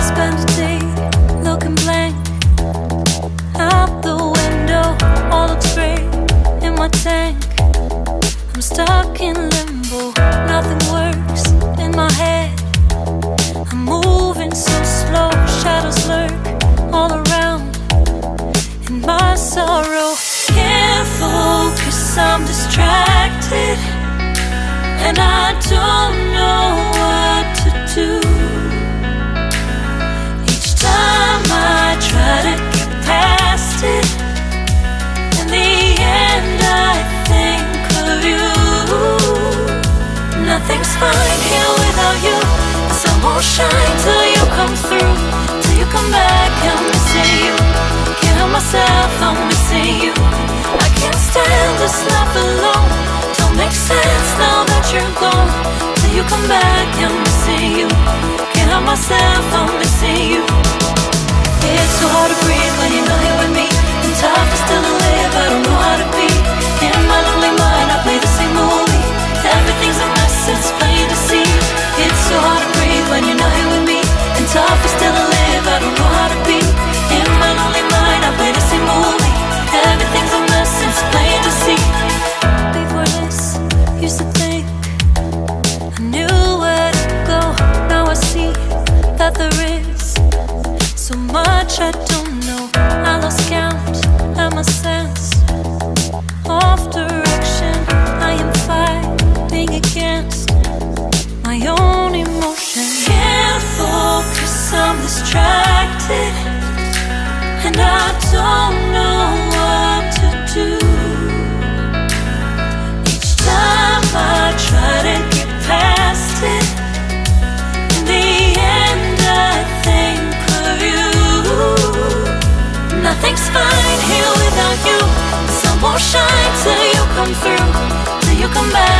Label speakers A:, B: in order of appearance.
A: Spend a day looking blank out the window. All looks great in my tank. I'm stuck in limbo. Nothing works in my head. I'm moving so slow. Shadows lurk all around in my sorrow. Can't focus, I'm distracted, and I don't know what to do. Each time I try to get past it, in the end I think of you. Nothing's fine here without you. The sun won't shine till you come through. Till you come back, I'm missing you. Can't help myself, I'm missing you. I can't stand this life alone. Don't make sense now that you're gone. Till you come back, I'm missing you. Can't help myself, I'm missing you. It's so hard to breathe when you're not here with me. And tough is still to live, I don't know how to be. In my lonely mind, I play the same movie. Everything's a mess, it's plain to see. It's so hard to breathe when you're not here with me. And tough is still to live, I don't know how to be. In my lonely mind, I play the same movie. Everything's a mess, it's plain to see. Before this, used to think I knew where to go. Now I see that there is so much I don't know. I lost count at my sense of direction. I am fighting against my own emotion. Can't focus, I'm distracted, and I don't know what to do. Each time I try to get past it, in the end I think of you. Nothing's fine here without you. The sun won't shine till you come through. Till you come back.